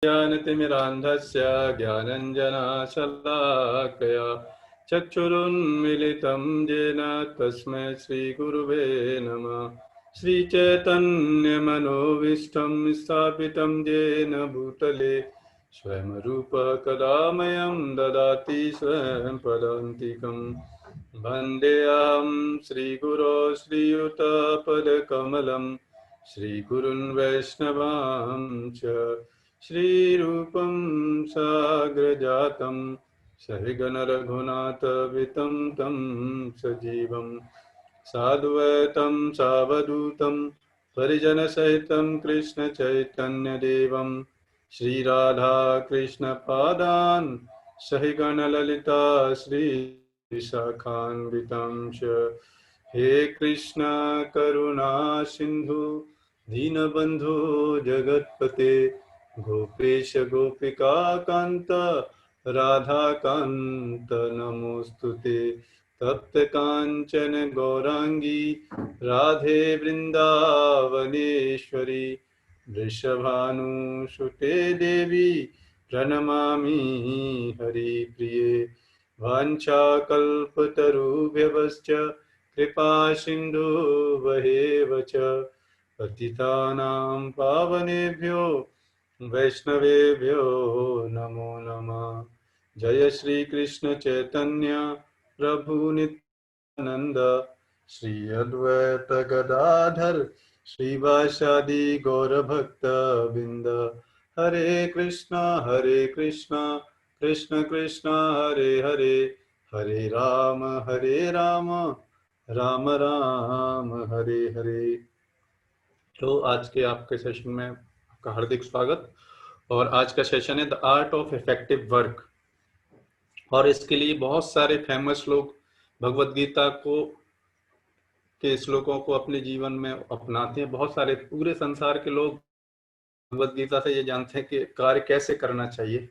ज्ञानतिमिरान्धस्य ज्ञानञ्जनशलाकया चक्षुरुन्मिलितं येन तस्मै श्रीगुरुवे नमः। श्रीचैतन्यमनोभीष्टं स्थापितं येन भूतले स्वयं रूपः कदा मह्यं ददाति स्वयं पदान्तिकम्। वन्देऽहं श्रीगुरो श्रीयुतपदकमलं श्रीगुरुन् वैष्णवांश्च श्रीरूपं साग्रजातं सहिगणरघुनाथवितं तं सजीवं साद्वैतं सावधूतं परिजनसहितं कृष्णचैतन्यदेवं श्रीराधा कृष्णपादान् सहिगणललिता श्रीशाखान्वितं च। हे कृष्ण करुणा सिन्धु दीनबन्धु जगत्पते गोपेश गोपिका कांत राधा कांत नमोस्तुते। तप्त कांचन गौरांगी राधे वृंदावनेश्वरी वृषभानुसुते देवी प्रणमामि हरिप्रिये। वाञ्छाकल्पतरुभ्यश्च कृपा सिन्धुभ्येव च पतितानां पावनेभ्यो वैष्णवेभ्यो नमो नमः। जय श्री कृष्ण चैतन्य प्रभु नित्यानंद श्री अद्वैत गदाधर श्रीवासादि गौर भक्त बिंद। हरे कृष्णा कृष्ण कृष्ण हरे हरे, हरे राम राम राम हरे हरे। तो आज के आपके सेशन में आपका हार्दिक स्वागत। और आज का सेशन है the art of effective work. और इसके लिए बहुत सारे फेमस लोग भगवत गीता को के श्लोकों को अपने जीवन में अपनाते हैं। बहुत सारे पूरे संसार के लोग भगवत गीता से ये जानते हैं कि कार्य कैसे करना चाहिए।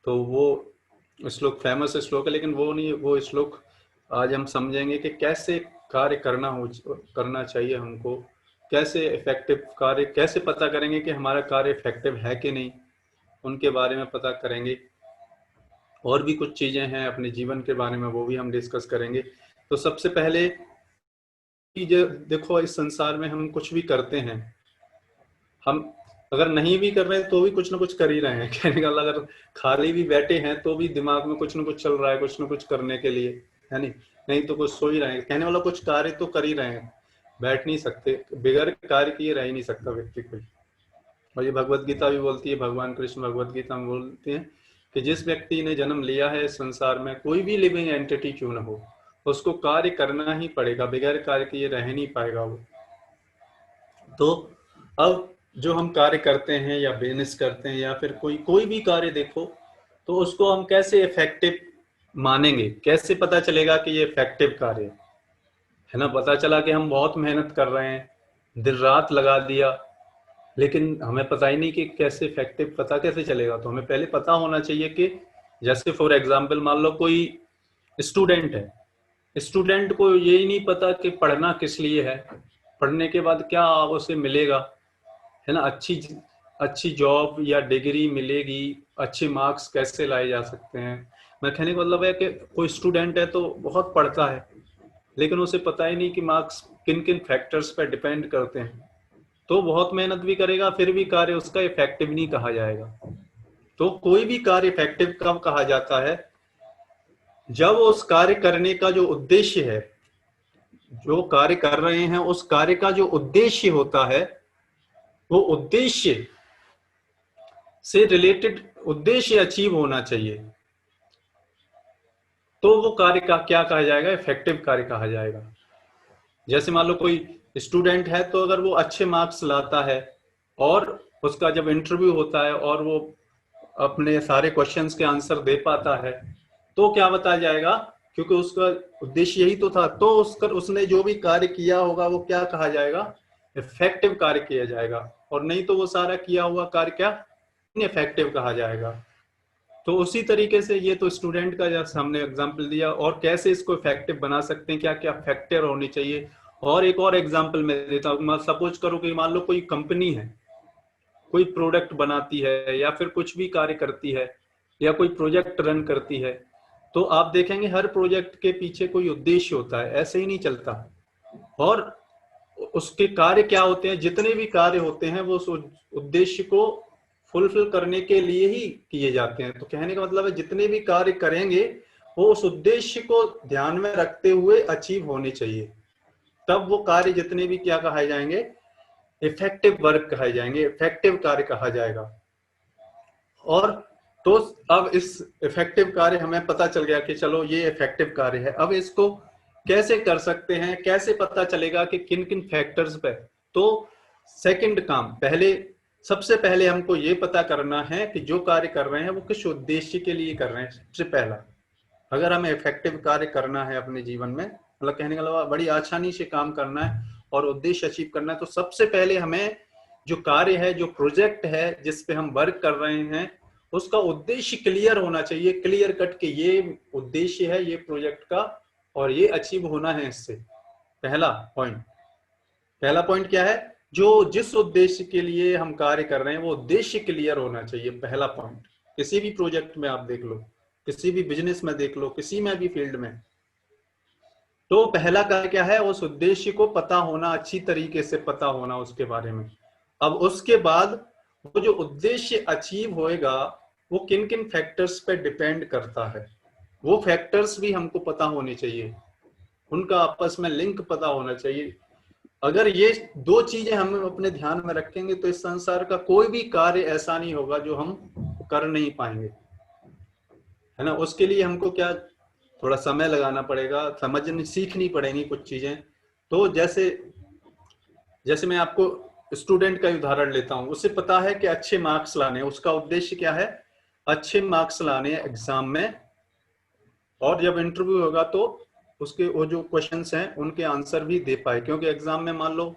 तो वो श्लोक फेमस श्लोक है, लेकिन वो नहीं, वो श्लोक आज हम समझेंगे कि कैसे कार्य करना चाहिए हमको, कैसे इफेक्टिव कार्य, कैसे पता करेंगे कि हमारा कार्य इफेक्टिव है कि नहीं, उनके बारे में पता करेंगे। और भी कुछ चीजें हैं अपने जीवन के बारे में, वो भी हम डिस्कस करेंगे। तो सबसे पहले देखो, इस संसार में हम कुछ भी करते हैं, हम अगर नहीं भी कर रहे हैं तो भी कुछ ना कुछ कर ही रहे हैं। कहने का, अगर खाली भी बैठे हैं तो भी दिमाग में कुछ ना कुछ चल रहा है, कुछ ना कुछ करने के लिए, है नहीं तो कुछ सो ही रहे हैं। कहने वाला कुछ कार्य तो कर ही रहे हैं, बैठ नहीं सकते, बगैर कार्य किए रह ही नहीं सकता व्यक्ति कोई। और ये भगवत गीता भी बोलती है, भगवान कृष्ण भगवत गीता में बोलते हैं कि जिस व्यक्ति ने जन्म लिया है इस संसार में, कोई भी लिविंग एंटिटी क्यों ना हो, उसको कार्य करना ही पड़ेगा, बगैर कार्य किए रह नहीं पाएगा वो। तो अब जो हम कार्य करते हैं या बिजनेस करते हैं या फिर कोई भी कार्य देखो, तो उसको हम कैसे इफेक्टिव मानेंगे, कैसे पता चलेगा कि ये इफेक्टिव कार्य है ना। पता चला कि हम बहुत मेहनत कर रहे हैं, दिन रात लगा दिया, लेकिन हमें पता ही नहीं कि कैसे इफेक्टिव, पता कैसे चलेगा। तो हमें पहले पता होना चाहिए कि जैसे फॉर एग्जाम्पल मान लो कोई स्टूडेंट है, स्टूडेंट को यही नहीं पता कि पढ़ना किस लिए है, पढ़ने के बाद क्या उसे मिलेगा, है ना, अच्छी जॉब या डिग्री मिलेगी, अच्छे मार्क्स कैसे लाए जा सकते हैं। मैं कहने का मतलब है कि कोई स्टूडेंट है तो बहुत पढ़ता है, लेकिन उसे पता ही नहीं कि मार्क्स किन किन फैक्टर्स पर डिपेंड करते हैं, तो बहुत मेहनत भी करेगा, फिर भी कार्य उसका इफेक्टिव नहीं कहा जाएगा। तो कोई भी कार्य इफेक्टिव कब कहा जाता है, जब उस कार्य करने का जो उद्देश्य है, जो कार्य कर रहे हैं उस कार्य का जो उद्देश्य होता है, वो उद्देश्य से रिलेटेड, उद्देश्य अचीव होना चाहिए, तो वो कार्य का क्या कहा जाएगा, इफेक्टिव कार्य कहा जाएगा। जैसे मान लो कोई स्टूडेंट है, तो अगर वो अच्छे मार्क्स लाता है और उसका जब इंटरव्यू होता है और वो अपने सारे क्वेश्चंस के आंसर दे पाता है, तो क्या बताया जाएगा, क्योंकि उसका उद्देश्य यही तो था, तो उसने जो भी कार्य किया होगा वो क्या कहा जाएगा, इफेक्टिव कार्य किया जाएगा। और नहीं तो वो सारा किया हुआ कार्य क्या, इनइफेक्टिव कहा जाएगा। तो उसी तरीके से ये तो स्टूडेंट का जैसे हमने एग्जांपल दिया, और कैसे इसको इफेक्टिव बना सकते हैं, क्या क्या फैक्टर होनी चाहिए। और एक और एग्जांपल मैं देता हूँ, सपोज करो कि मान लो कोई कंपनी है, कोई प्रोडक्ट बनाती है या फिर कुछ भी कार्य करती है या कोई प्रोजेक्ट रन करती है, तो आप देखेंगे हर प्रोजेक्ट के पीछे कोई उद्देश्य होता है, ऐसे ही नहीं चलता। और उसके कार्य क्या होते हैं, जितने भी कार्य होते हैं वो उस उद्देश्य को फुलफिल करने के लिए ही किए जाते हैं। तो कहने का मतलब है जितने भी कार्य करेंगे वो उस उद्देश्य को ध्यान में रखते हुए अचीव होने चाहिए, तब वो कार्य जितने भी क्या कहा जाएंगे, इफेक्टिव वर्क कहे जाएंगे, इफेक्टिव कार्य कहा जाएगा। और तो अब इस इफेक्टिव कार्य हमें पता चल गया कि चलो ये इफेक्टिव कार्य है। अब इसको कैसे कर सकते हैं, कैसे पता चलेगा कि किन किन फैक्टर्स पे। तो सेकंड काम, पहले सबसे पहले हमको ये पता करना है कि जो कार्य कर रहे हैं वो किस उद्देश्य के लिए कर रहे हैं। सबसे पहला, अगर हमें इफेक्टिव कार्य करना है अपने जीवन में, मतलब कहने का मतलब बड़ी आसानी से काम करना है और उद्देश्य अचीव करना है, तो सबसे पहले हमें जो कार्य है, जो प्रोजेक्ट है जिस पे हम वर्क कर रहे हैं, उसका उद्देश्य क्लियर होना चाहिए, क्लियर कट के ये उद्देश्य है ये प्रोजेक्ट का और ये अचीव होना है इससे। पहला पॉइंट क्या है, जो जिस उद्देश्य के लिए हम कार्य कर रहे हैं वो उद्देश्य क्लियर होना चाहिए, पहला पॉइंट। किसी भी प्रोजेक्ट में आप देख लो, किसी भी बिजनेस में देख लो, किसी में भी फील्ड में, तो पहला कार्य क्या है, उस उद्देश्य को पता होना, अच्छी तरीके से पता होना उसके बारे में। अब उसके बाद वो जो उद्देश्य अचीव होएगा वो किन किन फैक्टर्स पे डिपेंड करता है, वो फैक्टर्स भी हमको पता होने चाहिए, उनका आपस में लिंक पता होना चाहिए। अगर ये दो चीजें हम अपने ध्यान में रखेंगे तो इस संसार का कोई भी कार्य ऐसा नहीं होगा जो हम कर नहीं पाएंगे, है ना। उसके लिए हमको क्या, थोड़ा समय लगाना पड़ेगा, समझनी सीखनी पड़ेगी कुछ चीजें। तो जैसे मैं आपको स्टूडेंट का उदाहरण लेता हूं, उसे पता है कि अच्छे मार्क्स लाने, उसका उद्देश्य क्या है, अच्छे मार्क्स लाने एग्जाम में, और जब इंटरव्यू होगा तो उसके वो जो क्वेश्चंस हैं उनके आंसर भी दे पाए। क्योंकि एग्जाम में मान लो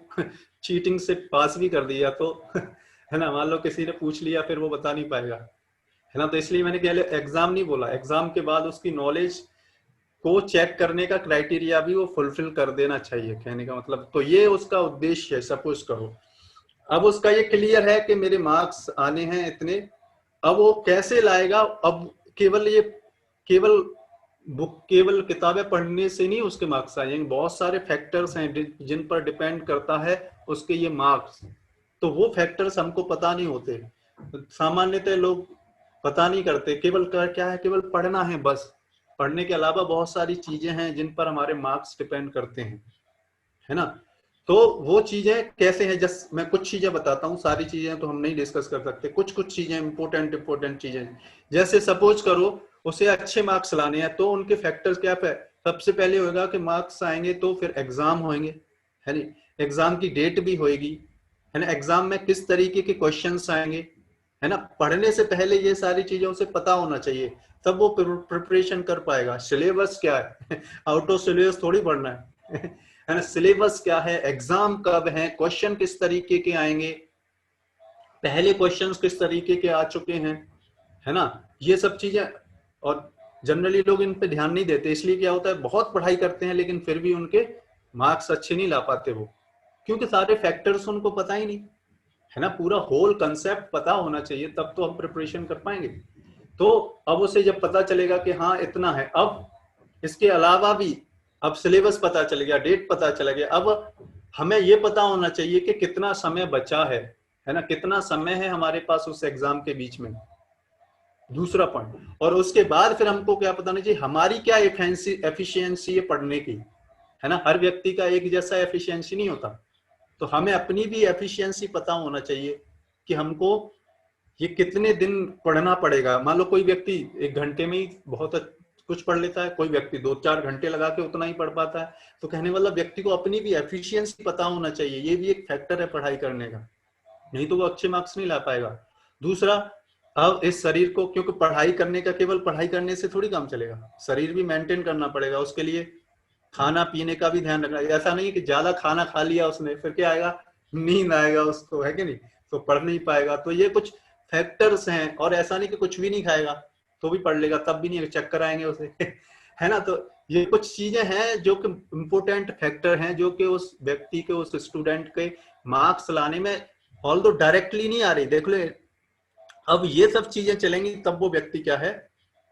चीटिंग से पास भी कर दिया तो है ना, मान लो किसी ने पूछ लिया फिर वो बता नहीं पाएगा, है ना। तो इसलिए मैंने क्या एग्जाम नहीं बोला, एग्जाम के बाद उसकी नॉलेज को चेक करने का क्राइटेरिया भी वो फुलफिल कर देना चाहिए, कहने का मतलब। तो ये उसका उद्देश्य है, सपोज करो। अब उसका ये क्लियर है कि मेरे मार्क्स आने हैं इतने, अब वो कैसे लाएगा, अब केवल किताबें पढ़ने से नहीं उसके मार्क्स आएंगे, बहुत सारे फैक्टर्स हैं जिन पर डिपेंड करता है उसके ये मार्क्स। तो वो फैक्टर्स हमको पता नहीं होते, सामान्यतः लोग पता नहीं करते, केवल क्या है, केवल पढ़ना है बस। पढ़ने के अलावा बहुत सारी चीजें हैं जिन पर हमारे मार्क्स डिपेंड करते हैं, है ना। तो वो चीजें कैसे हैं, जस्ट मैं कुछ चीजें बताता हूँ, सारी चीजें तो हम नहीं डिस्कस कर सकते, कुछ चीजें इंपोर्टेंट चीजें। जैसे सपोज करो उसे अच्छे मार्क्स लाने हैं, तो उनके फैक्टर्स क्या है, सबसे पहले होगा कि मार्क्स आएंगे तो फिर एग्जाम होंगे, है नहीं, एग्जाम की डेट भी होएगी, है ना, एग्जाम में किस तरीके के क्वेश्चंस आएंगे, है ना। पढ़ने से पहले ये सारी चीजों से पता होना चाहिए, तब वो प्रिपरेशन कर पाएगा। सिलेबस क्या है आउट ऑफ सिलेबस थोड़ी पढ़ना है ना। सिलेबस क्या है, एग्जाम कब है, क्वेश्चन किस तरीके के आएंगे, पहले क्वेश्चंस किस तरीके के आ चुके हैं, है ना, ये सब चीजें। और जनरली लोग इन पे ध्यान नहीं देते, इसलिए क्या होता है, बहुत पढ़ाई करते हैं लेकिन फिर भी उनके मार्क्स अच्छे नहीं ला पाते वो, क्योंकि सारे फैक्टर्स उनको पता ही नहीं, है ना। पूरा होल कंसेप्ट पता होना चाहिए, तब तो हम प्रिपरेशन कर पाएंगे। तो अब उसे जब पता चलेगा कि हाँ इतना है, अब इसके अलावा भी, अब सिलेबस पता चल गया, डेट पता चल गया, अब हमें ये पता होना चाहिए कि कितना समय बचा है ना, कितना समय है हमारे पास उस एग्जाम के बीच में, दूसरा पॉइंट। और उसके बाद फिर हमको क्या पता नहीं चाहिए, हमारी क्या एफिशिएंसी है पढ़ने की, है ना। हर व्यक्ति का एक जैसा एफिशिएंसी नहीं होता, तो हमें अपनी भी एफिशिएंसी पता होना चाहिए कि हमको ये कितने दिन पढ़ना पड़ेगा। मान लो कोई व्यक्ति 1 घंटे में ही बहुत कुछ पढ़ लेता है, कोई व्यक्ति 2-4 घंटे लगा के उतना ही पढ़ पाता है। तो कहने वाला व्यक्ति को अपनी भी एफिशिएंसी पता होना चाहिए, ये भी एक फैक्टर है पढ़ाई करने का, नहीं तो वो अच्छे मार्क्स नहीं ला पाएगा। दूसरा, अब इस शरीर को, क्योंकि पढ़ाई करने का, केवल पढ़ाई करने से थोड़ी काम चलेगा, शरीर भी मेंटेन करना पड़ेगा, उसके लिए खाना पीने का भी ध्यान रखना। ऐसा नहीं कि ज्यादा खाना खा लिया उसने फिर क्या आएगा, नींद आएगा उसको, है कि नहीं, तो पढ़ नहीं पाएगा। तो ये कुछ फैक्टर्स हैं, और ऐसा नहीं कि कुछ भी नहीं खाएगा तो भी पढ़ लेगा, तब भी नहीं, चक्कर आएंगे उसे है ना। तो ये कुछ चीजें हैं जो कि इम्पोर्टेंट फैक्टर हैं, जो कि उस व्यक्ति के, उस स्टूडेंट के मार्क्स लाने में ऑल्दो डायरेक्टली नहीं आ रही, देख लो अब ये सब चीजें चलेंगी तब वो व्यक्ति क्या है,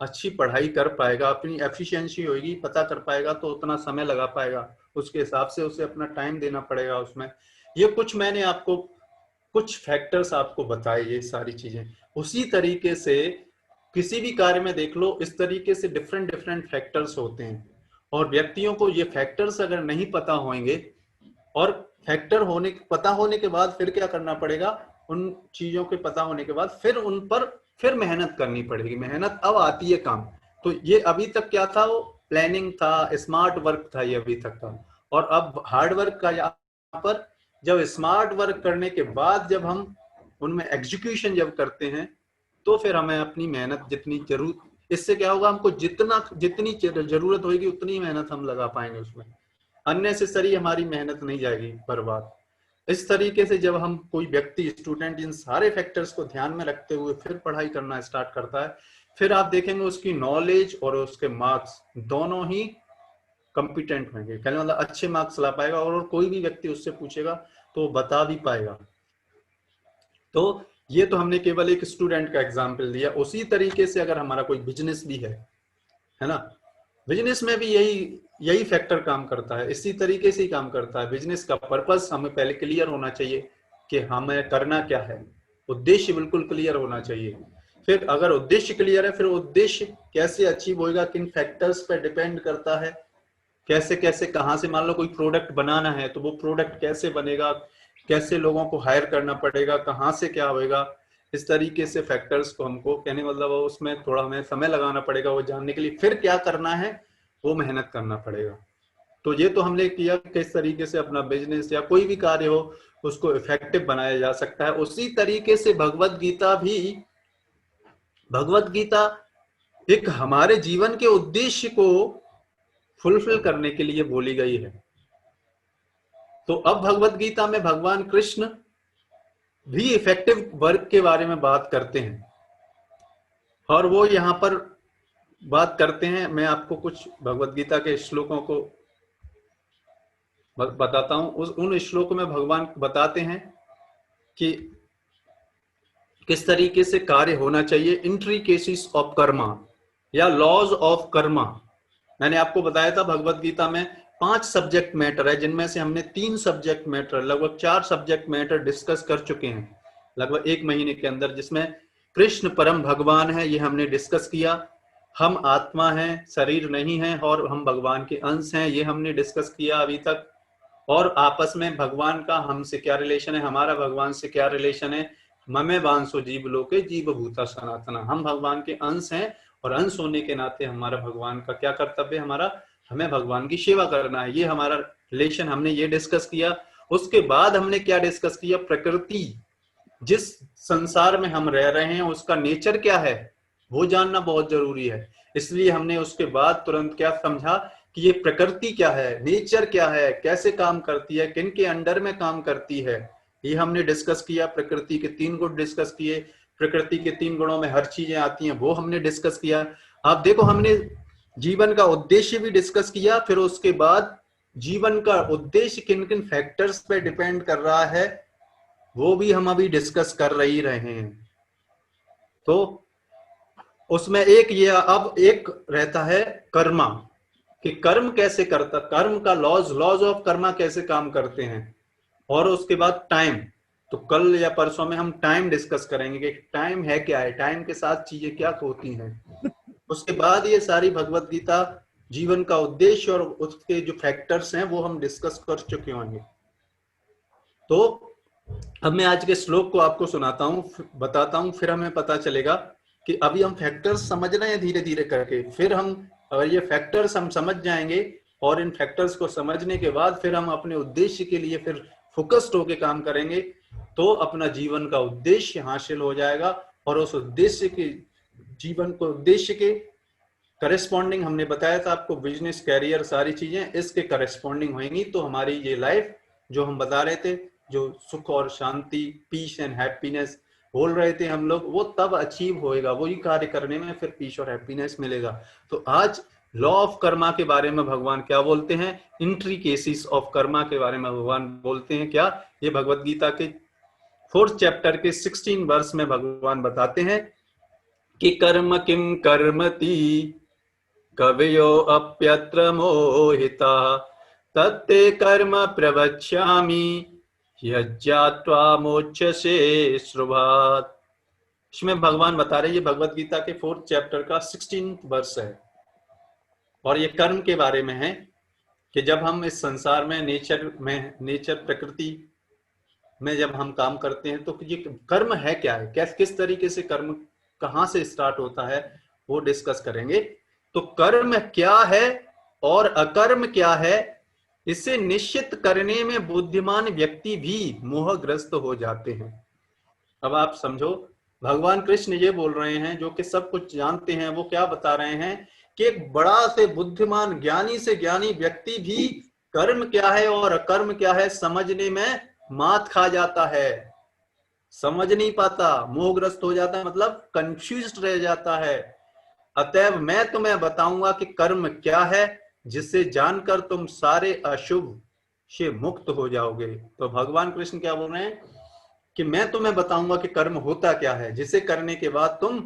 अच्छी पढ़ाई कर पाएगा, अपनी एफिशिएंसी होगी, पता कर पाएगा, तो उतना समय लगा पाएगा, उसके हिसाब से उसे अपना टाइम देना पड़ेगा उसमें। ये कुछ मैंने आपको कुछ फैक्टर्स आपको बताए, ये सारी चीजें। उसी तरीके से किसी भी कार्य में देख लो, इस तरीके से डिफरेंट डिफरेंट फैक्टर्स होते हैं, और व्यक्तियों को ये फैक्टर्स अगर नहीं पता होंगे, और फैक्टर होने पता होने के बाद फिर क्या करना पड़ेगा, उन चीजों के पता होने के बाद फिर उन पर फिर मेहनत करनी पड़ेगी। मेहनत अब आती है काम। तो ये अभी तक क्या था, वो प्लानिंग था, स्मार्ट वर्क था ये अभी तक का। और अब हार्ड वर्क का यहाँ पर, जब स्मार्ट वर्क करने के बाद जब हम उनमें एग्जीक्यूशन जब करते हैं, तो फिर हमें अपनी मेहनत जितनी जरूरत, इससे क्या होगा, हमको जितनी जरूरत होगी उतनी मेहनत हम लगा पाएंगे उसमें, अननेसेसरी हमारी मेहनत नहीं जाएगी बर्बाद। इस तरीके से जब हम कोई व्यक्ति स्टूडेंट इन सारे फैक्टर्स को ध्यान में रखते हुए फिर पढ़ाई करना स्टार्ट करता है, फिर आप देखेंगे उसकी नॉलेज और उसके मार्क्स दोनों ही कॉम्पिटेंट होंगे, कहने मतलब अच्छे मार्क्स ला पाएगा, और कोई भी व्यक्ति उससे पूछेगा तो बता भी पाएगा। तो ये तो हमने केवल एक स्टूडेंट का एग्जाम्पल दिया। उसी तरीके से अगर हमारा कोई बिजनेस भी है ना, बिजनेस में भी यही फैक्टर काम करता है, इसी तरीके से ही काम करता है। बिजनेस का पर्पस हमें पहले क्लियर होना चाहिए कि हमें करना क्या है, उद्देश्य बिल्कुल क्लियर होना चाहिए। फिर अगर उद्देश्य क्लियर है, फिर उद्देश्य कैसे अचीव होगा, किन फैक्टर्स पे डिपेंड करता है, कैसे कैसे कहाँ से, मान लो कोई प्रोडक्ट बनाना है तो वो प्रोडक्ट कैसे बनेगा, कैसे लोगों को हायर करना पड़ेगा, कहाँ से क्या होएगा, इस तरीके से फैक्टर्स को हमको कहने मतलब उसमें थोड़ा हमें समय लगाना पड़ेगा वो जानने के लिए। फिर क्या करना है, वो मेहनत करना पड़ेगा। तो ये तो हमने किया किस तरीके से अपना बिजनेस या कोई भी कार्य हो उसको इफेक्टिव बनाया जा सकता है। उसी तरीके से भगवत गीता एक हमारे जीवन के उद्देश्य को फुलफिल करने के लिए बोली गई है। तो अब भगवत गीता में भगवान कृष्ण भी इफेक्टिव वर्क के बारे में बात करते हैं, और वो यहाँ पर बात करते हैं। मैं आपको कुछ भगवत गीता के श्लोकों को बताता हूं। उन श्लोकों में भगवान बताते हैं कि किस तरीके से कार्य होना चाहिए, इंट्रिकेसीज ऑफ कर्मा या लॉज ऑफ कर्मा। मैंने आपको बताया था भगवत गीता में 5 सब्जेक्ट मैटर है, जिनमें से हमने 3 सब्जेक्ट मैटर, लगभग 4 सब्जेक्ट मैटर डिस्कस कर चुके हैं लगभग 1 महीने के अंदर, जिसमें कृष्ण परम भगवान है, ये हमने डिस्कस किया। हम आत्मा हैं, शरीर नहीं है, और हम भगवान के अंश हैं, ये हमने डिस्कस किया अभी तक। और आपस में भगवान का हमसे क्या रिलेशन है, हमारा भगवान से क्या रिलेशन है। ममे वांसो जीव लोके जीव भूता सनातना, हम भगवान के अंश हैं, और अंश होने के नाते हमारा भगवान का क्या कर्तव्य है, हमें भगवान की सेवा करना है। ये हमारा रिलेशन, हमने ये डिस्कस किया। उसके बाद हमने क्या डिस्कस किया, प्रकृति, जिस संसार में हम रह रहे हैं उसका नेचर क्या है वो जानना बहुत जरूरी है। इसलिए हमने उसके बाद तुरंत क्या समझा कि ये प्रकृति क्या है, नेचर क्या है, कैसे काम करती है, किन के अंडर में काम करती है, ये हमने डिस्कस किया। प्रकृति के 3 गुण डिस्कस किए, प्रकृति के 3 गुणों में हर चीजें आती हैं, वो हमने डिस्कस किया। आप देखो, हमने जीवन का उद्देश्य भी डिस्कस किया, फिर उसके बाद जीवन का उद्देश्य किन किन फैक्टर्स पे डिपेंड कर रहा है वो भी हम अभी डिस्कस कर ही रहे हैं। तो उसमें अब एक रहता है कर्मा, कि कर्म कैसे करता, कर्म का लॉज ऑफ कर्मा कैसे काम करते हैं। और उसके बाद टाइम, तो कल या परसों में हम टाइम डिस्कस करेंगे कि टाइम है क्या है, टाइम के साथ चीजें क्या होती हैं। उसके बाद ये सारी भगवत गीता जीवन का उद्देश्य और उसके जो फैक्टर्स हैं वो हम डिस्कस कर चुके होंगे। तो अब मैं आज के श्लोक को आपको सुनाता हूँ, बताता हूँ, फिर हमें पता चलेगा कि अभी हम फैक्टर्स समझ रहे हैं धीरे धीरे करके। फिर हम अगर ये फैक्टर्स हम समझ जाएंगे, और इन फैक्टर्स को समझने के बाद फिर हम अपने उद्देश्य के लिए फिर फोकस्ड होकर काम करेंगे, तो अपना जीवन का उद्देश्य हासिल हो जाएगा। और उस उद्देश्य के जीवन को उद्देश्य के करेस्पॉन्डिंग हमने बताया था आपको, बिजनेस, कैरियर, सारी चीजें इसके करेस्पॉन्डिंग होंगी, तो हमारी ये लाइफ जो हम बता रहे थे, जो सुख और शांति, पीस एंड हैप्पीनेस बोल रहे थे हम लोग, वो तब अचीव होएगा, वही कार्य करने में फिर पीस और हैप्पीनेस मिलेगा। तो आज लॉ ऑफ कर्मा के बारे में भगवान क्या बोलते हैं, इंट्रिकेसीज ऑफ कर्मा के बारे में भगवान बोलते हैं क्या, ये भगवत गीता के 4th चैप्टर के 16 वर्ष में भगवान बताते हैं कि कर्म किम कर्मति कवयो अप्यत्र मोहिता तत्ते कर्म प्रवक्ष्यामि यज्ञात्वा मोक्षसे श्रुभात्। इसमें भगवान बता रहे हैं, ये भगवत गीता के 4th चैप्टर का 16 वर्ष है और ये कर्म के बारे में है कि जब हम इस संसार में नेचर प्रकृति में जब हम काम करते हैं तो ये कर्म है क्या है, किस तरीके से कर्म कहां से स्टार्ट होता है, वो डिस्कस करेंगे। तो कर्म क्या है और अकर्म क्या है, इसे निश्चित करने में बुद्धिमान व्यक्ति भी मोहग्रस्त हो जाते हैं। अब आप समझो, भगवान कृष्ण ये बोल रहे हैं, जो कि सब कुछ जानते हैं, वो क्या बता रहे हैं कि एक बड़ा से बुद्धिमान ज्ञानी से ज्ञानी व्यक्ति भी कर्म क्या है और अकर्म क्या है समझने में मात खा जाता है, समझ नहीं पाता, मोहग्रस्त हो जाता है, मतलब कंफ्यूज्ड रह जाता है। अतएव मैं तुम्हें बताऊंगा कि कर्म क्या है, जिससे जानकर तुम सारे अशुभ से मुक्त हो जाओगे। तो भगवान कृष्ण क्या बोल रहे हैं कि मैं तुम्हें बताऊंगा कि कर्म होता क्या है, जिसे करने के बाद तुम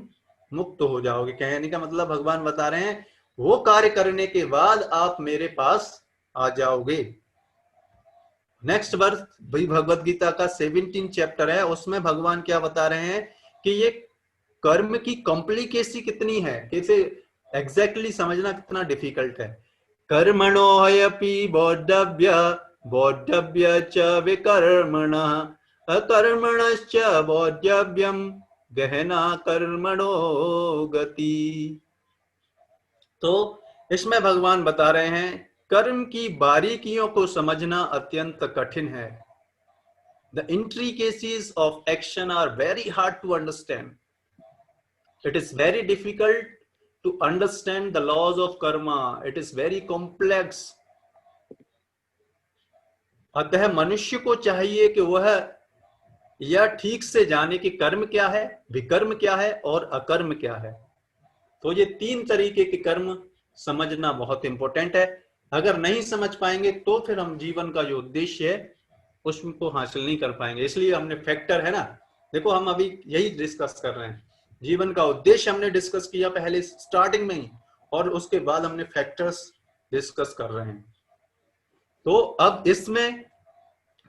मुक्त हो जाओगे। कहने का मतलब भगवान बता रहे हैं वो कार्य करने के बाद आप मेरे पास आ जाओगे। नेक्स्ट वर्स भाई भगवत गीता का 17 चैप्टर है, उसमें भगवान क्या बता रहे हैं कि ये कर्म की कॉम्प्लिकेसी कितनी है, कैसे एग्जैक्टली समझना कितना डिफिकल्ट है। कर्मणो ह्यपि बोद्धव्य बोद्धव्य च विकर्मणः अकर्मणश्च बोद्धव्यम गहना कर्मणो गति। तो इसमें भगवान बता रहे हैं कर्म की बारीकियों को समझना अत्यंत कठिन है। The intricacies of action are very hard to understand. It is very difficult to understand the laws of karma. It is very complex. अतः मनुष्य को चाहिए कि वह यह ठीक से जाने कि कर्म क्या है, विकर्म क्या है और अकर्म क्या है। तो ये 3 तरीके के कर्म समझना बहुत इंपॉर्टेंट है। अगर नहीं समझ पाएंगे तो फिर हम जीवन का जो उद्देश्य है उसको हासिल नहीं कर पाएंगे। इसलिए हमने फैक्टर है ना, देखो हम अभी यही डिस्कस कर रहे हैं, जीवन का उद्देश्य हमने डिस्कस किया पहले स्टार्टिंग में ही, और उसके बाद हमने फैक्टर्स डिस्कस कर रहे हैं। तो अब इसमें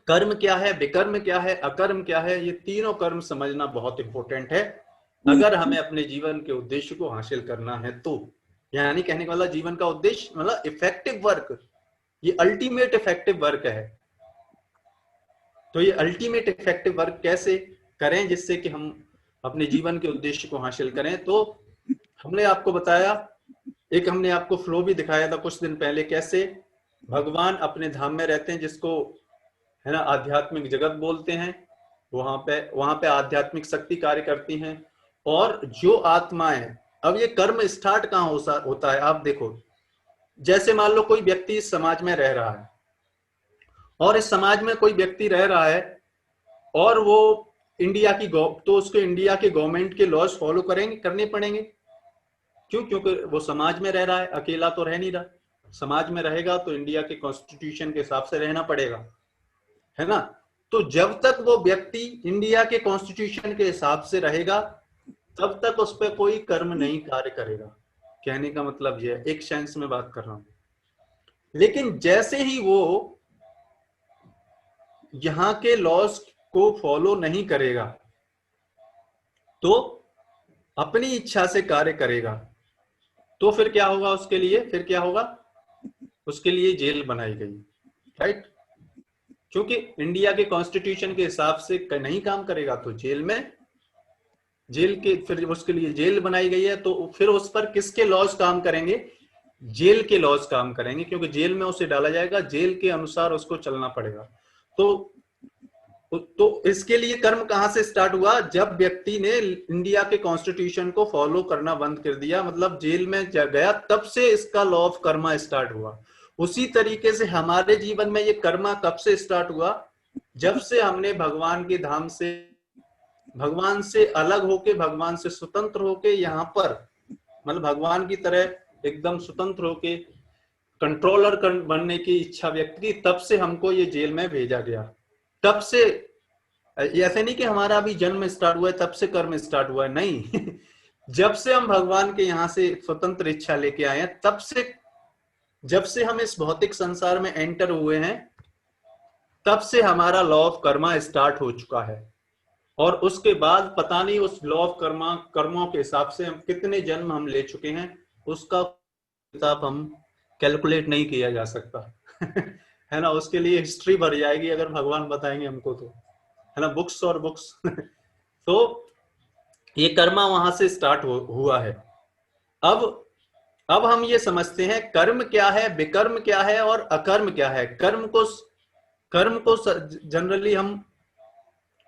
कर्म क्या है, विकर्म क्या है, अकर्म क्या है, ये तीनों कर्म समझना बहुत इंपॉर्टेंट है अगर हमें अपने जीवन के उद्देश्य को हासिल करना है। तो यानी कहने वाला जीवन का उद्देश्य मतलब इफेक्टिव वर्क, ये अल्टीमेट इफेक्टिव वर्क है। तो ये अल्टीमेट इफेक्टिव वर्क कैसे करें जिससे कि हम अपने जीवन के उद्देश्य को हासिल करें। तो हमने आपको बताया, एक हमने आपको फ्लो भी दिखाया था कुछ दिन पहले, कैसे भगवान अपने धाम में रहते हैं, जिसको है ना आध्यात्मिक जगत बोलते हैं। वहां पे आध्यात्मिक शक्ति कार्य करती हैं। और जो आत्माएं, अब ये कर्म स्टार्ट कहाँ होता है, आप देखो, जैसे मान लो कोई व्यक्ति इस समाज में रह रहा है और इस समाज में कोई व्यक्ति रह रहा है और वो इंडिया की तो उसको इंडिया के गवर्नमेंट के लॉज फॉलो करने पड़ेंगे। क्यों? क्योंकि वो समाज में रह रहा है, अकेला तो रह नहीं रहा। समाज में रहेगा तो इंडिया के कॉन्स्टिट्यूशन के हिसाब से रहना पड़ेगा, है ना। तो जब तक वो व्यक्ति इंडिया के कॉन्स्टिट्यूशन के हिसाब से रहेगा तब तक उस पर कोई कर्म नहीं कार्य करेगा। कहने का मतलब ये एक सेंस में बात कर रहा हूं। लेकिन जैसे ही वो यहां के लॉज को फॉलो नहीं करेगा तो अपनी इच्छा से कार्य करेगा, तो फिर क्या होगा उसके लिए, फिर क्या होगा उसके लिए जेल बनाई गई, राइट। क्योंकि इंडिया के कॉन्स्टिट्यूशन के हिसाब से नहीं काम करेगा तो फिर उसके लिए जेल बनाई गई है। तो फिर उस पर किसके लॉज काम करेंगे, जेल के लॉज काम करेंगे, क्योंकि जेल में उसे डाला जाएगा, जेल के अनुसार उसको चलना पड़ेगा। तो इसके लिए कर्म कहां से स्टार्ट हुआ, जब व्यक्ति ने इंडिया के कॉन्स्टिट्यूशन को फॉलो करना बंद कर दिया, मतलब जेल में गया, तब से इसका लॉ ऑफ कर्मा स्टार्ट हुआ। उसी तरीके से हमारे जीवन में ये कर्मा कब से स्टार्ट हुआ, जब से हमने भगवान के धाम से, भगवान से अलग होके, भगवान से स्वतंत्र होके यहाँ पर, मतलब भगवान की तरह एकदम स्वतंत्र होके कंट्रोलर बनने की इच्छा व्यक्त की, तब से हमको ये जेल में भेजा गया। तब से ये ऐसे नहीं कि हमारा अभी जन्म स्टार्ट हुआ है तब से कर्म स्टार्ट हुआ है, नहीं। जब से हम भगवान के यहाँ से स्वतंत्र इच्छा लेके आए हैं, तब से, जब से हम इस भौतिक संसार में एंटर हुए हैं, तब से हमारा लॉ ऑफ कर्मा स्टार्ट हो चुका है। और उसके बाद पता नहीं उस लॉ ऑफ कर्मा, कर्मों के हिसाब से हम कितने जन्म हम ले चुके हैं, उसका हिसाब हम कैलकुलेट नहीं किया जा सकता। है ना, उसके लिए हिस्ट्री भर जाएगी अगर भगवान बताएंगे हमको तो, है ना, बुक्स और बुक्स। तो ये कर्मा वहां से स्टार्ट हुआ है। अब हम ये समझते हैं कर्म क्या है, विकर्म क्या है और अकर्म क्या है। कर्म को जनरली हम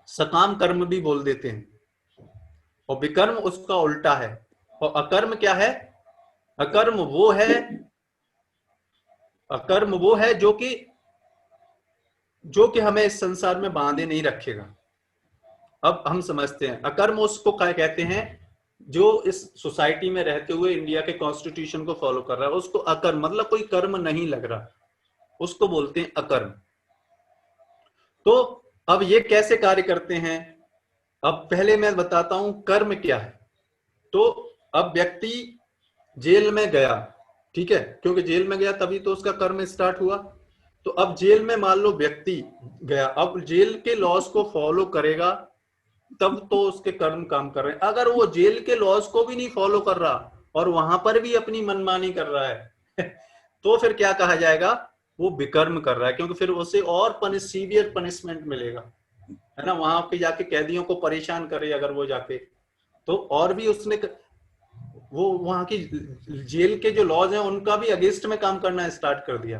सकाम कर्म भी बोल देते हैं, और विकर्म उसका उल्टा है। और अकर्म क्या है? अकर्म वो है जो कि हमें इस संसार में बांधे नहीं रखेगा। अब हम समझते हैं अकर्म उसको क्या कहते हैं, जो इस सोसाइटी में रहते हुए इंडिया के कॉन्स्टिट्यूशन को फॉलो कर रहा है, उसको अकर्म, मतलब कोई कर्म नहीं लग रहा, उसको बोलते हैं अकर्म। तो अब ये कैसे कार्य करते हैं, अब पहले मैं बताता हूं कर्म क्या है। तो अब व्यक्ति जेल में गया, ठीक है, क्योंकि जेल में गया तभी तो उसका कर्म स्टार्ट हुआ। तो अब जेल में मान लो व्यक्ति गया, अब जेल के लॉज को फॉलो करेगा तब तो उसके कर्म काम कर रहे हैं। अगर वो जेल के लॉज को भी नहीं फॉलो कर रहा और वहां पर भी अपनी मनमानी कर रहा है तो फिर क्या कहा जाएगा, वो विकर्म कर रहा है, क्योंकि फिर उसे और सीवियर पनिशमेंट मिलेगा, है ना। वहां पे जाके कैदियों को परेशान करे अगर वो जाके, तो और भी उसने वो वहां की जेल के जो लॉज हैं उनका भी अगेंस्ट में काम करना स्टार्ट कर दिया,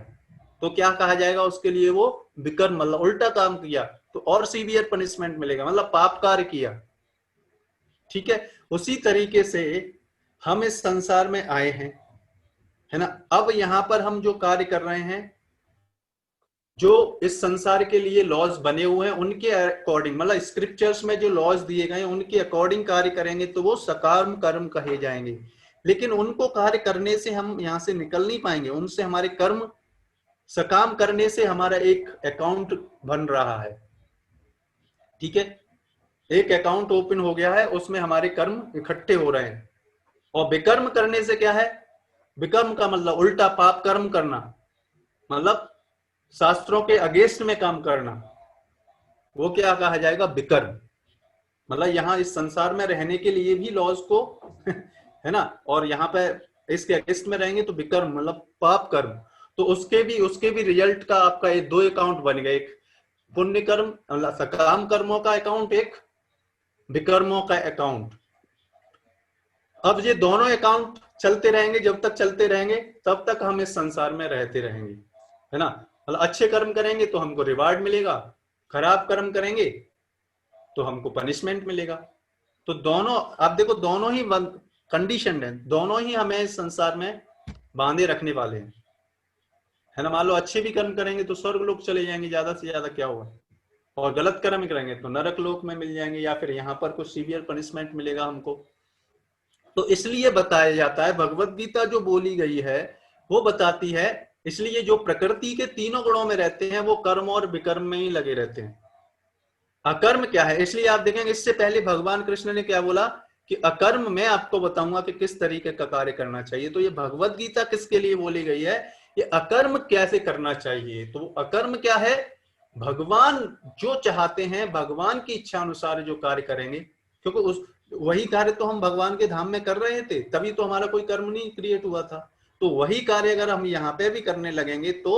तो क्या कहा जाएगा उसके लिए, वो विकर्म, मतलब उल्टा काम किया तो और सीवियर पनिशमेंट मिलेगा, मतलब पाप कार्य किया। ठीक है, उसी तरीके से हम इस संसार में आए हैं, है ना। अब यहां पर हम जो कार्य कर रहे हैं, जो इस संसार के लिए लॉज बने हुए हैं उनके अकॉर्डिंग, मतलब स्क्रिप्चर्स में जो लॉज दिए गए हैं उनके अकॉर्डिंग कार्य करेंगे तो वो सकाम कर्म कहे जाएंगे। लेकिन उनको कार्य करने से हम यहां से निकल नहीं पाएंगे, उनसे हमारे कर्म, सकाम करने से हमारा एक अकाउंट बन रहा है, ठीक है, एक अकाउंट ओपन हो गया है, उसमें हमारे कर्म इकट्ठे हो रहे हैं। और विकर्म करने से क्या है, विकर्म का मतलब उल्टा पाप कर्म करना, मतलब शास्त्रों के अगेंस्ट में काम करना, वो क्या कहा जाएगा, विकर्म। मतलब यहाँ इस संसार में रहने के लिए भी लॉज को है ना, और यहाँ पे इसके अगेंस्ट में रहेंगे तो विकर्म मतलब पाप कर्म। तो उसके भी रिजल्ट का आपका ये दो अकाउंट बन गए, एक पुण्य कर्म मतलब सकाम कर्मों का अकाउंट, एक विकर्मों का अकाउंट। अब ये दोनों अकाउंट चलते रहेंगे, जब तक चलते रहेंगे तब तक हम इस संसार में रहते रहेंगे, है ना। मतलब अच्छे कर्म करेंगे तो हमको रिवार्ड मिलेगा, खराब कर्म करेंगे तो हमको पनिशमेंट मिलेगा। तो दोनों, आप देखो दोनों ही कंडीशन है, दोनों ही हमें इस संसार में बांधे रखने वाले हैं, है ना। मान लो अच्छे भी कर्म करेंगे तो स्वर्ग लोक चले जाएंगे, ज्यादा से ज्यादा क्या होगा, और गलत कर्म करेंगे तो नरक लोक में मिल जाएंगे, या फिर यहाँ पर कुछ सीवियर पनिशमेंट मिलेगा हमको। तो इसलिए बताया जाता है, भगवत गीता जो बोली गई है वो बताती है, इसलिए जो प्रकृति के तीनों गुणों में रहते हैं वो कर्म और विकर्म में ही लगे रहते हैं। अकर्म क्या है, इसलिए आप देखेंगे इससे पहले भगवान कृष्ण ने क्या बोला कि अकर्म मैं आपको बताऊंगा कि किस तरीके का कार्य करना चाहिए। तो ये भगवत गीता किसके लिए बोली गई है, ये अकर्म कैसे करना चाहिए। तो अकर्म क्या है, भगवान जो चाहते हैं, भगवान की इच्छा अनुसार जो कार्य करेंगे, क्योंकि वही कार्य तो हम भगवान के धाम में कर रहे थे, तभी तो हमारा कोई कर्म नहीं क्रिएट हुआ था। तो वही कार्य अगर हम यहाँ पे भी करने लगेंगे तो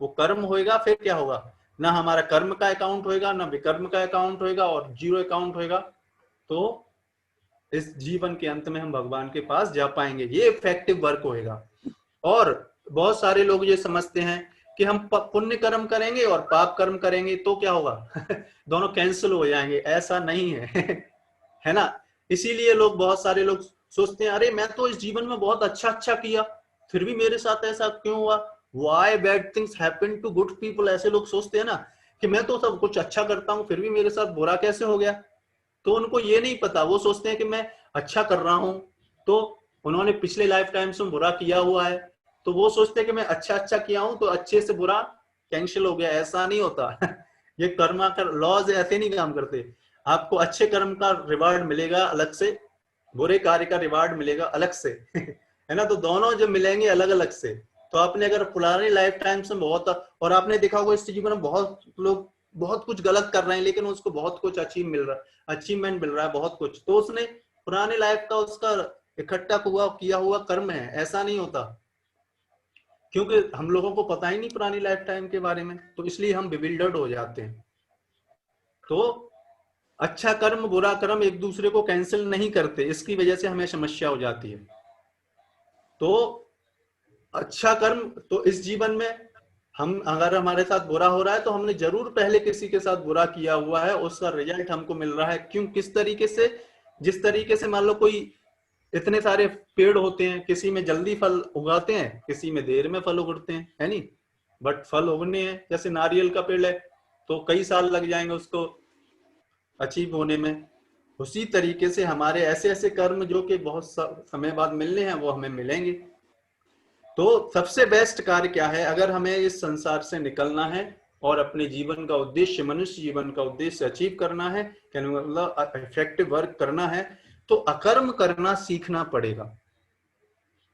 वो कर्म होएगा, फिर क्या होगा, ना हमारा कर्म का अकाउंट होएगा, ना विकर्म का अकाउंट होएगा, और जीरो अकाउंट होएगा। तो इस जीवन के अंत में हम भगवान के पास जा पाएंगे, ये इफेक्टिव वर्क होएगा। और बहुत सारे लोग ये समझते हैं कि हम पुण्य कर्म करेंगे और पाप कर्म करेंगे तो क्या होगा दोनों कैंसिल हो जाएंगे, ऐसा नहीं है है ना। इसीलिए लोग, बहुत सारे लोग सोचते हैं, अरे मैं तो इस जीवन में बहुत अच्छा किया, फिर भी मेरे साथ ऐसा क्यों हुआ, why bad things happen to good people, ऐसे लोग सोचते हैं ना, कि मैं तो सब कुछ अच्छा करता हूँ फिर भी मेरे साथ बुरा कैसे हो गया। तो उनको ये नहीं पता, वो सोचते हैं कि मैं अच्छा कर रहा हूं तो उन्होंने पिछले लाइफ टाइम्स में बुरा किया हुआ है, तो वो सोचते हैं कि मैं अच्छा किया हूं तो अच्छे से बुरा कैंसिल हो गया। ऐसा नहीं होता ये कर्मा कर लॉज ऐसे नहीं काम करते। आपको अच्छे कर्म का रिवार्ड मिलेगा अलग से, बुरे कार्य का रिवार्ड मिलेगा अलग से है ना। तो दोनों जो मिलेंगे अलग अलग से। तो आपने अगर पुरानी लाइफ टाइम से बहुत, और आपने देखा होगा इस जीवन में बहुत लोग बहुत कुछ गलत कर रहे हैं लेकिन उसको बहुत कुछ अचीवमेंट मिल रहा है बहुत कुछ, तो उसने पुराने लाइफ का उसका इकट्ठा किया हुआ कर्म है। ऐसा नहीं होता, क्योंकि हम लोगों को पता ही नहीं पुरानी लाइफ टाइम के बारे में, तो इसलिए हम बिविल्डर्ड हो जाते हैं। तो अच्छा कर्म बुरा कर्म एक दूसरे को कैंसिल नहीं करते, इसकी वजह से हमें समस्या हो जाती है। तो अच्छा कर्म, तो इस जीवन में हम अगर हमारे साथ बुरा हो रहा है तो हमने जरूर पहले किसी के साथ बुरा किया हुआ है, उसका रिजल्ट हमको मिल रहा है। क्यों, किस तरीके से, जिस तरीके से मान लो कोई इतने सारे पेड़ होते हैं, किसी में जल्दी फल उगाते हैं, किसी में देर में फल उगते हैं, है नहीं, बट फल उगने हैं। जैसे नारियल का पेड़ है तो कई साल लग जाएंगे उसको अचीव होने में। उसी तरीके से हमारे ऐसे ऐसे कर्म जो कि बहुत समय बाद मिलने हैं वो हमें मिलेंगे। तो सबसे बेस्ट कार्य क्या है, अगर हमें इस संसार से निकलना है और अपने जीवन का उद्देश्य, मनुष्य जीवन का उद्देश्य अचीव करना है, मतलब इफेक्टिव वर्क करना है, तो अकर्म करना सीखना पड़ेगा।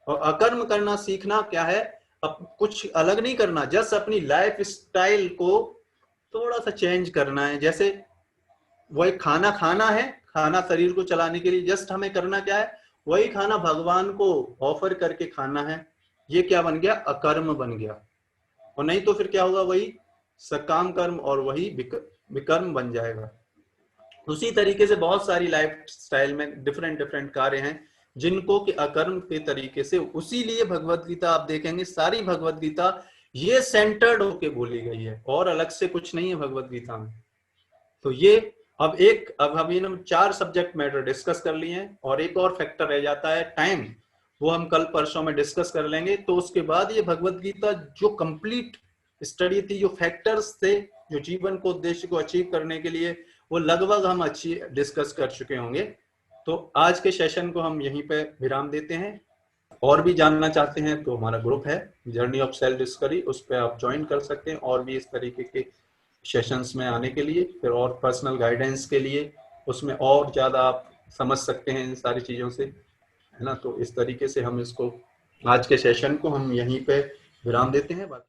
और अकर्म करना सीखना क्या है, अब कुछ अलग नहीं करना, जस्ट अपनी लाइफ स्टाइल को थोड़ा सा चेंज करना है। जैसे वही खाना खाना है, खाना शरीर को चलाने के लिए, जस्ट हमें करना क्या है, वही खाना भगवान को ऑफर करके खाना है। ये क्या बन गया, अकर्म बन गया। और नहीं तो फिर क्या होगा, वही सकाम कर्म और वही विकर्म बन जाएगा। उसी तरीके से बहुत सारी लाइफ स्टाइल में डिफरेंट डिफरेंट कार्य हैं जिनको कि अकर्म के तरीके से, उसी लिए भगवत गीता आप देखेंगे सारी भगवत गीता ये सेंटर्ड होके बोली गई है, और अलग से कुछ नहीं है भगवत गीता में। तो ये अब हम 4 सब्जेक्ट मैटर डिस्कस कर लिए हैं, और एक और फैक्टर रह जाता है टाइम, वो हम कल परसों में डिस्कस कर लेंगे। तो उसके बाद ये भगवत गीता जो कंप्लीट स्टडी थी, जो फैक्टर्स थे जो जीवन को उद्देश्य को अचीव करने के लिए, वो लगभग हम अच्छी डिस्कस कर चुके होंगे। तो आज के सेशन को हम यहीं पे विराम देते हैं। और भी जानना चाहते हैं तो हमारा ग्रुप है जर्नी ऑफ सेल्फ डिस्कवरी, उस पर आप ज्वाइन कर सकते हैं और भी इस तरीके के सेशंस में आने के लिए, फिर और पर्सनल गाइडेंस के लिए, उसमें और ज़्यादा आप समझ सकते हैं इन सारी चीज़ों से, है ना। तो इस तरीके से हम इसको, आज के सेशन को हम यहीं पे विराम देते हैं।